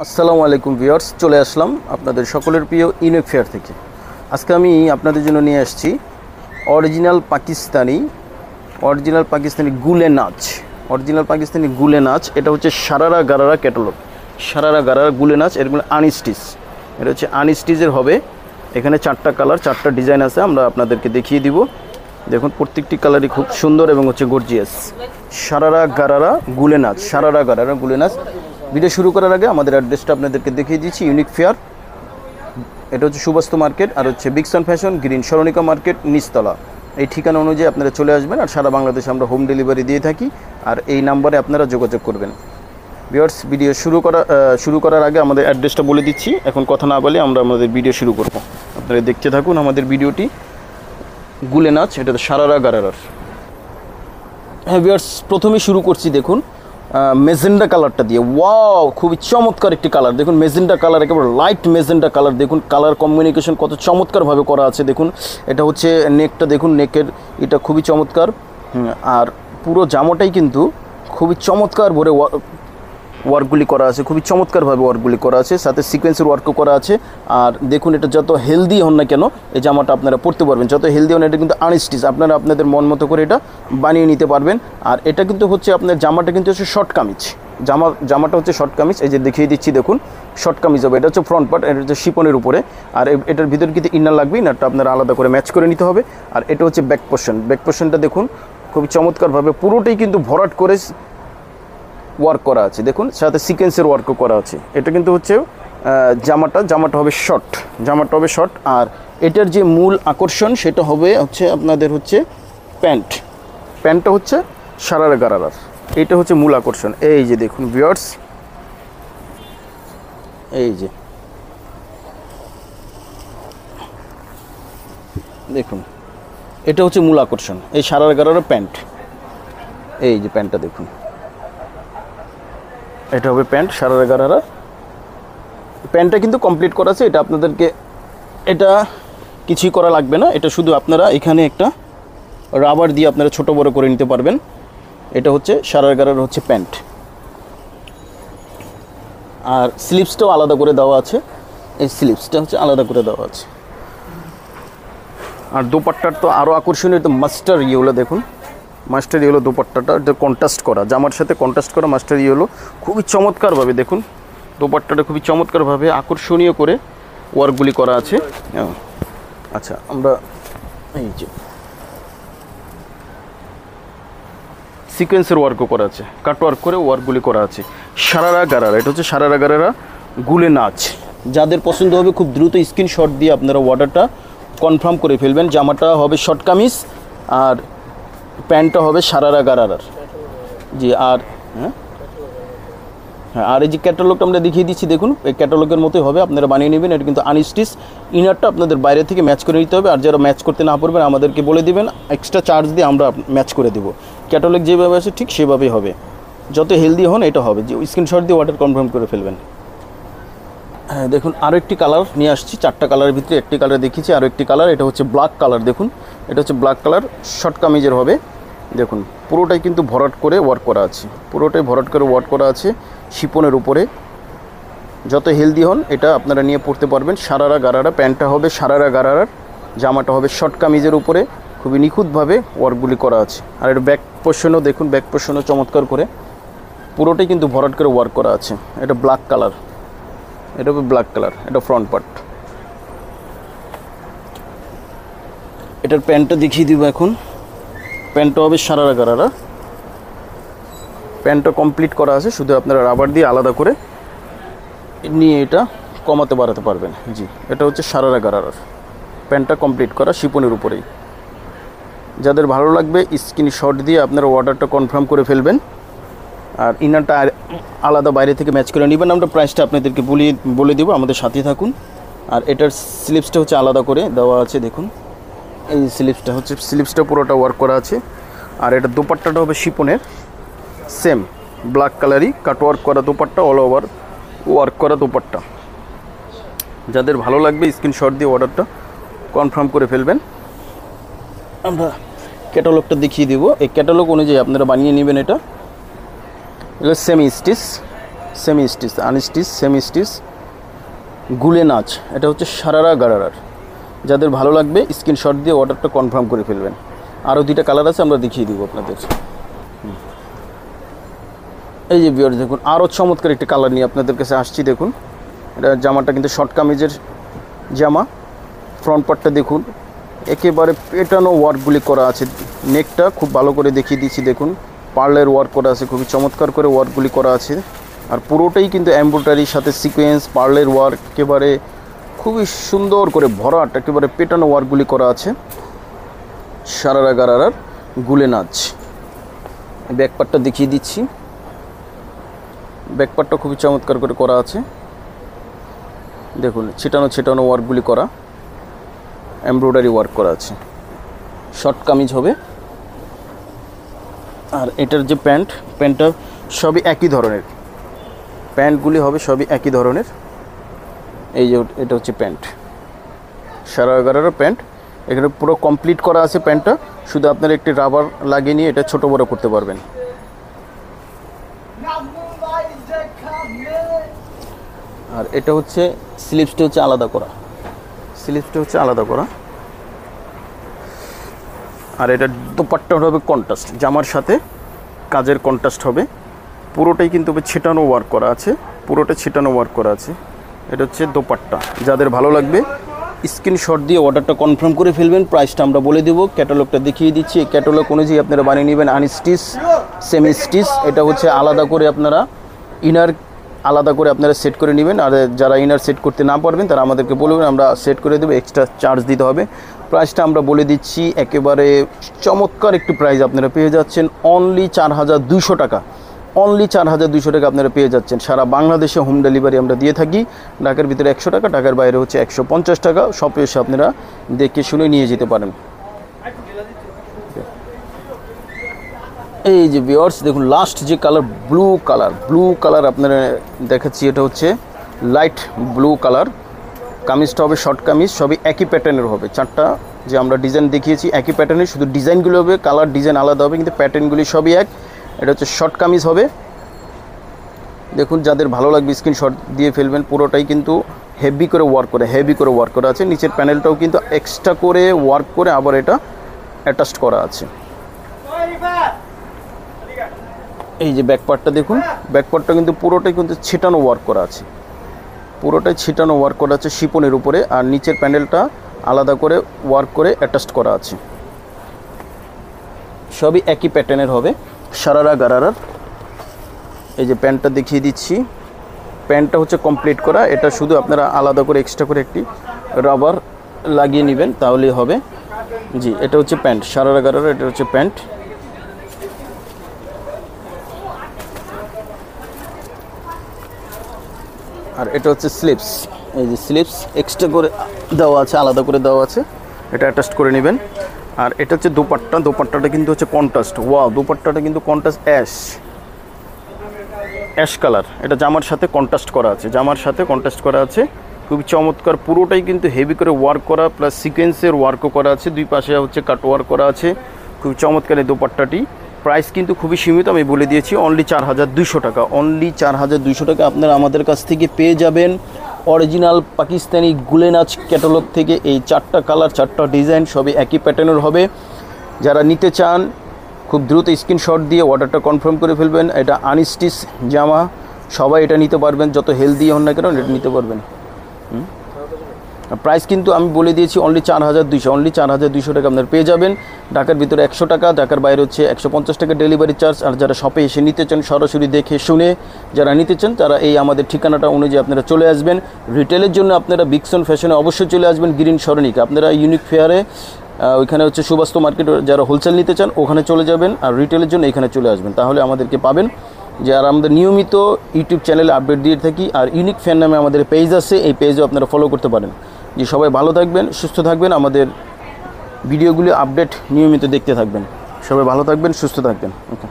আসসালামু আলাইকুম ভিউয়ার্স, চলে আসলাম আপনাদের সকলের প্রিয় ইউনিক ফেয়ার থেকে। আজকে আমি আপনাদের জন্য নিয়ে আসছি অরিজিনাল পাকিস্তানি গুলে নাচ। এটা হচ্ছে সারারা গারারা ক্যাটালগ, সারারা গারারা গুলে নাচ। এরগুলো আনস্টিচ, এটা হচ্ছে আনস্টিচের হবে। এখানে 4টা কালার, 4টা ডিজাইন আছে, আমরা আপনাদেরকে দেখিয়ে দিব। দেখুন প্রত্যেকটি কালারই খুব সুন্দর এবং হচ্ছে গর্জিয়াস। সারারা গারারা গুলে নাচ। ভিডিও শুরু করার আগে আমাদের অ্যাড্রেসটা আপনাদেরকে দেখিয়ে দিচ্ছি। ইউনিক ফেয়ার, এটা হচ্ছে সুবাস্তু মার্কেট, আর হচ্ছে বিগসান ফ্যাশন, গ্রিন সরণিকা মার্কেট, নিচতলা। এই ঠিকানা অনুযায়ী আপনারা চলে আসবেন। আর সারা বাংলাদেশে আমরা হোম ডেলিভারি দিয়ে থাকি, আর এই নাম্বারে আপনারা যোগাযোগ করবেন। ভিউয়ার্স, ভিডিও শুরু করার আগে আমাদের অ্যাড্রেসটা বলে দিচ্ছি। এখন কথা না বলে আমরা আমাদের ভিডিও শুরু করব। আপনারা দেখতে থাকুন আমাদের ভিডিওটি। গুলে নাচ, এটা তো সারারা গারারার। হ্যাঁ ভিউয়ার্স, প্রথমেই শুরু করছি। দেখুন মেজেন্ডা কালারটা দিয়ে, ওয়াও, খুবই চমৎকার একটি কালার। দেখুন মেজেন্ডা কালার, একেবারে লাইট মেজেন্ডা কালার। দেখুন কালার কমিউনিকেশন কত চমৎকারভাবে করা আছে। দেখুন এটা হচ্ছে নেকটা, দেখুন নেকের এটা খুবই চমৎকার। আর পুরো জামাটাই কিন্তু খুবই চমৎকার ভরে ওয়ার্কগুলি করা আছে, খুবই চমৎকারভাবে ওয়ার্কগুলি করা আছে, সাথে সিকোয়েন্সের ওয়ার্কও করা আছে। আর দেখুন এটা যত হেলদি হন না কেন, এই জামাটা আপনারা পরতে পারবেন। যত হেলদি হন, এটা কিন্তু আনস্টিচ, আপনারা আপনাদের মন মতো করে এটা বানিয়ে নিতে পারবেন। আর এটা কিন্তু হচ্ছে আপনার জামাটা কিন্তু হচ্ছে শর্ট কামিজ, জামাটা হচ্ছে শর্ট কামিজ। এই যে দেখিয়ে দিচ্ছি, দেখুন শর্ট কামিজ হবে। এটা হচ্ছে ফ্রন্ট পার্ট, এটা হচ্ছে শিপনের উপরে। আর এটার ভিতরে কিন্তু ইনার লাগবে, ইনারটা আপনারা আলাদা করে ম্যাচ করে নিতে হবে। আর এটা হচ্ছে ব্যাক পোর্শনটা দেখুন খুবই চমৎকারভাবে পুরোটাই কিন্তু ভরাট করে ওয়ার্ক করা আছে। দেখুন সাথে সিকোয়েন্সের ওয়ার্কও করা আছে। এটা কিন্তু হচ্ছে জামাটা হবে শর্ট। আর এটার যে মূল আকর্ষণ সেটা হবে হচ্ছে আপনাদের হচ্ছে প্যান্টটা হচ্ছে সারারা গারারার। এটা হচ্ছে মূল আকর্ষণ। এই যে দেখুন ভিউয়ার্স, এই যে দেখুন এটা হচ্ছে মূল আকর্ষণ, এই সারারা গারারার প্যান্ট। এই যে প্যান্টটা দেখুন, এটা হবে প্যান্ট সারারা গারারা। প্যান্টটা কিন্তু কমপ্লিট করা আছে। এটা আপনাদেরকে এটা কিছুই করা লাগবে না, এটা শুধু আপনারা এখানে একটা রাবার দিয়ে আপনারা ছোট বড় করে নিতে পারবেন। এটা হচ্ছে সারারা গারারা হচ্ছে প্যান্ট। আর স্লিভসটাও আলাদা করে দেওয়া আছে, এই স্লিভসটা হচ্ছে আলাদা করে দেওয়া আছে। আর দোপাট্টার তো আরও আকর্ষণীয়, তো মাস্টার ইয়েগুলো দেখুন, মাস্টার ইয়েলো দোপাট্টাটা, এটা কন্ট্রাস্ট করা, জামার সাথে কন্ট্রাস্ট করা মাস্টার ইয়েলো। খুবই চমৎকারভাবে দেখুন দোপাট্টাটা খুবই চমৎকারভাবে আকর্ষণীয় করে ওয়ার্কগুলি করা আছে। আচ্ছা, আমরা এই যে সিকোয়েন্সের ওয়ার্কও করা আছে, কাট ওয়ার্ক করে ওয়ার্কগুলি করা আছে। সারারা গারারা, এটা হচ্ছে সারারা গারারা গুলে নাচ। যাদের পছন্দ হবে খুব দ্রুত স্ক্রিনশট দিয়ে আপনারা অর্ডারটা কনফার্ম করে ফেলবেন। জামাটা হবে শর্ট কামিজ, আর প্যান্টটা হবে সারারা গারারার। জি, আর আর এই যে ক্যাটালগটা আমরা দেখিয়ে দিচ্ছি, দেখুন এই ক্যাটালগের মতোই হবে, আপনারা বানিয়ে নেবেন। এটা কিন্তু আনস্টিচ, ইনারটা আপনাদের বাইরে থেকে ম্যাচ করে নিতে হবে। আর যারা ম্যাচ করতে না পারবেন আমাদেরকে বলে দিবেন, এক্সট্রা চার্জ দিয়ে আমরা ম্যাচ করে দেবো। ক্যাটালগ যেভাবে আছে ঠিক সেভাবেই হবে, যত হেলদি হন এটা হবে। যে স্ক্রিনশট দিয়ে অর্ডার কনফার্ম করে ফেলবেন। হ্যাঁ দেখুন আরও একটি কালার নিয়ে আসছি, 4টা কালারের ভিতরে একটি কালার দেখিয়েছি, আরও একটি কালার, এটা হচ্ছে ব্ল্যাক কালার। দেখুন এটা হচ্ছে ব্ল্যাক কালার, শর্ট কামিজের হবে। দেখুন পুরোটাই কিন্তু ভরাট করে ওয়ার্ক করা আছে, শিপনের উপরে। যত হেলদি হন এটা আপনারা নিয়ে পড়তে পারবেন। সারারা গারারা, প্যান্টটা হবে সারারা গারারার, জামাটা হবে শর্ট কামিজের উপরে। খুবই নিখুঁতভাবে ওয়ার্কগুলি করা আছে। আর এটা ব্যাক পোর্শনও দেখুন, ব্যাক পোর্শনও চমৎকার করে পুরোটাই কিন্তু ভরাট করে ওয়ার্ক করা আছে। এটা ব্ল্যাক কালার, এটা হবে ব্ল্যাক কালার, এটা ফ্রন্ট পার্ট। এটার প্যান্টটা দেখিয়ে দিব এখন। প্যান্টটা হবে সারারা গারারা, প্যান্টটা কমপ্লিট করা আছে, শুধু আপনারা রাবার দিয়ে আলাদা করে নিয়ে এটা কমাতে বাড়াতে পারবেন। জি, এটা হচ্ছে সারারা গারারার, প্যান্টটা কমপ্লিট করা শিপনের উপরেই। যাদের ভালো লাগবে স্ক্রিনশট দিয়ে আপনারা অর্ডারটা কনফার্ম করে ফেলবেন। আর ইনারটা আলাদা বাইরে থেকে ম্যাচ করে নেবেন। আমরা প্রাইসটা আপনাদেরকে বলে দেবো, আমাদের সাথে থাকুন। আর এটার স্লিভসটা হচ্ছে আলাদা করে দেওয়া আছে, দেখুন এই স্লিভসটা পুরোটা ওয়ার্ক করা আছে। আর এটা দোপাট্টাটা হবে শিপনের, সেম ব্ল্যাক কালারই কাট ওয়ার্ক করা দোপাট্টা, অল ওভার ওয়ার্ক করা দোপাট্টা। যাদের ভালো লাগবে স্ক্রিনশট দিয়ে অর্ডারটা কনফার্ম করে ফেলবেন। আমরা ক্যাটালগটা দেখিয়ে দেবো, এই ক্যাটালগ অনুযায়ী আপনারা বানিয়ে নেবেন। এটা semi stitch, semi stitch, unstitch, semi stitch, গুলে নাচ। এটা হচ্ছে সারারা গারারার। যাদের ভালো লাগবে স্ক্রিনশট দিয়ে অর্ডারটা কনফার্ম করে ফেলবেন। আরও 2টা কালার আছে, আমরা দেখিয়ে দিব আপনাদের। এই যে ভিউয়ার্স দেখুন, আরও চমৎকার একটি কালার নিয়ে আপনাদের কাছে আসছি। দেখুন এটা জামাটা কিন্তু শর্ট কামিজের জামা। ফ্রন্ট পার্টটা দেখুন একেবারে পেটানো ওয়ার্কগুলি করা আছে। নেকটা খুব ভালো করে দেখিয়ে দিচ্ছি। দেখুন পার্লের ওয়ার্ক করা আছে, খুবই চমৎকার করে ওয়ার্কগুলি করা আছে। আর পুরোটাই কিন্তু এমব্রয়ডারির সাথে সিকোয়েন্স, পার্লের ওয়ার্ক, একেবারে খুবই সুন্দর করে ভরাট, একেবারে পেটানো ওয়ার্কগুলি করা আছে। সারারা গারারার গুলে নাচ। ব্যাকপার্টটা দেখিয়ে দিচ্ছি। ব্যাকপার্টটা খুবই চমৎকার করে করা আছে। দেখুন ছিটানো ওয়ার্কগুলি করা, এমব্রয়ডারি ওয়ার্ক করা আছে। শর্ট কামিজ হবে। আর এটার যে প্যান্টটা সবই একই ধরনের। প্যান্টগুলি হবে সবই একই ধরনের। এই যে এটা হচ্ছে প্যান্ট, সারারা গারারার প্যান্ট। এখানে পুরো কমপ্লিট করা আছে প্যান্টটা, শুধু আপনারা একটি রাবার লাগিয়ে নিয়ে এটা ছোটো বড়ো করতে পারবেন। আর এটা হচ্ছে স্লিভসটা হচ্ছে আলাদা করা, আর এটা দোপাট্টা হবে কন্ট্রাস্ট, জামার সাথে কাজের কন্ট্রাস্ট হবে। পুরোটাই কিন্তু ছিটানো ওয়ার্ক করা আছে, এটা হচ্ছে দোপাট্টা। যাদের ভালো লাগবে স্ক্রিনশট দিয়ে অর্ডারটা কনফার্ম করে ফেলবেন। প্রাইসটা আমরা বলে দেবো, ক্যাটালগটা দেখিয়ে দিচ্ছি। এই ক্যাটালগ অনুযায়ী আপনারা বানিয়ে নেবেন আনস্টিচ, সেমি স্টিচ। এটা হচ্ছে আলাদা করে আপনারা ইনার সেট করে নেবেন। আর যারা ইনার সেট করতে না পারবেন তারা আমাদেরকে বলবেন, আমরা সেট করে দেবো, এক্সট্রা চার্জ দিতে হবে। প্রাইসটা আমরা বলে দিচ্ছি, একেবারে চমৎকার একটি প্রাইস আপনারা পেয়ে যাচ্ছেন। অনলি 4200 টাকা, আপনারা পেয়ে যাচ্ছেন। সারা বাংলাদেশে হোম ডেলিভারি আমরা দিয়ে থাকি। ঢাকার ভিতরে 100 টাকা, ঢাকার বাইরে হচ্ছে 150 টাকা। শপে এসে আপনারা দেখে শুনে নিয়ে যেতে পারেন। এই যে ভিউয়ার্স দেখুন, লাস্ট যে কালার ব্লু কালার আপনারা দেখাচ্ছি। এটা হচ্ছে লাইট ব্লু কালার। কামিজটা হবে শর্ট কামিজ, সবই একই প্যাটার্নের হবে। 4টা যে আমরা ডিজাইন দেখিয়েছি একই প্যাটার্নের, শুধু ডিজাইনগুলো হবে, কালার ডিজাইন আলাদা হবে, কিন্তু প্যাটার্নগুলি সবই এক। এটা হচ্ছে শর্ট কামিজ হবে। দেখুন যাদের ভালো লাগবে স্ক্রিনশট দিয়ে ফেলবেন। পুরোটাই কিন্তু হেভি করে ওয়ার্ক করা আছে। নিচের প্যানেলটাও কিন্তু এক্সট্রা করে ওয়ার্ক করে আবার এটা অ্যাটাচড করা আছে। এই যে ব্যাকপার্টটা দেখুন, ব্যাকপার্টটা কিন্তু পুরোটাই কিন্তু ছিটানো ওয়ার্ক করা আছে, শিপনের উপরে। আর নিচের প্যানেলটা আলাদা করে ওয়ার্ক করে অ্যাটাচড করা আছে। সবই একই প্যাটার্নের হবে, সারারা গারারার। এই যে প্যান্টটা দেখিয়ে দিচ্ছি। প্যান্টটা হচ্ছে কমপ্লিট করা। এটা শুধু আপনারা আলাদা করে এক্সট্রা করে একটি রাবার লাগিয়ে নেবেন, তাহলেই হবে। জি, এটা হচ্ছে প্যান্ট, সারারা গারারার। এটা হচ্ছে প্যান্ট। আর এটা হচ্ছে স্লিভস। এই যে স্লিভস এক্সট্রা করে দেওয়া আছে, আলাদা করে দেওয়া আছে, এটা অ্যাটাচ করে নেবেন। আর এটা হচ্ছে দোপাট্টাটা কিন্তু হচ্ছে কন্ট্রাস্ট। দোপাট্টাটা কিন্তু কন্ট্রাস্ট অ্যাশ কালার। এটা জামার সাথে কন্ট্রাস্ট করা আছে, খুবই চমৎকার। পুরোটাই কিন্তু হেভি করে ওয়ার্ক করা, প্লাস সিকোয়েন্সের ওয়ার্কও করা আছে। দুই পাশে হচ্ছে কাট ওয়ার্ক করা আছে, খুবই চমৎকার এই দোপাট্টাটি। প্রাইস কিন্তু খুবই সীমিত, আমি বলে দিয়েছি, অনলি 4200 টাকা। আপনারা আমাদের কাছ থেকে পেয়ে যাবেন অরিজিনাল পাকিস্তানি গুলে নাচ ক্যাটালগ থেকে। এই 4টা কালার, 4টা ডিজাইন, সবই একই প্যাটার্নের হবে। যারা নিতে চান খুব দ্রুত স্ক্রিনশট দিয়ে অর্ডারটা কনফার্ম করে ফেলবেন। এটা আনস্টিচ জামা, সবাই এটা নিতে পারবেন, যত হেলদি হন না কেন এটা নিতে পারবেন। প্রাইস কিন্তু আমি বলে দিয়েছি অনলি 4200 টাকা আপনারা পেয়ে যাবেন। ঢাকার ভিতরে 100 টাকা, ঢাকার বাইরে হচ্ছে 150 টাকা ডেলিভারি চার্জ। আর যারা শপে এসে নিতে চান, সরাসরি দেখে শুনে যারা নিতে চান, তারা এই আমাদের ঠিকানাটা অনুযায়ী আপনারা চলে আসবেন। রিটেলের জন্য আপনারা বিগসন ফ্যাশনে অবশ্যই চলে আসবেন, গ্রিন সরণিকা। আপনারা ইউনিক ফেয়ারে ওইখানে হচ্ছে সুবাস্ত মার্কেট, যারা হোলসেল নিতে চান ওখানে চলে যাবেন। আর রিটেলের জন্য এখানে চলে আসবেন, তাহলে আমাদেরকে পাবেন। যে আর আমাদের নিয়মিত ইউটিউব চ্যানেলে আপডেট দিয়ে থাকি। আর ইউনিক ফ্যান নামে আমাদের পেজ আছে, এই পেজও আপনারা ফলো করতে পারেন। যে সবাই ভালো থাকবেন, সুস্থ থাকবেন, আমাদের ভিডিওগুলি আপডেট নিয়মিত দেখতে থাকবেন। সবাই ভালো থাকবেন, সুস্থ থাকবেন। ওকে।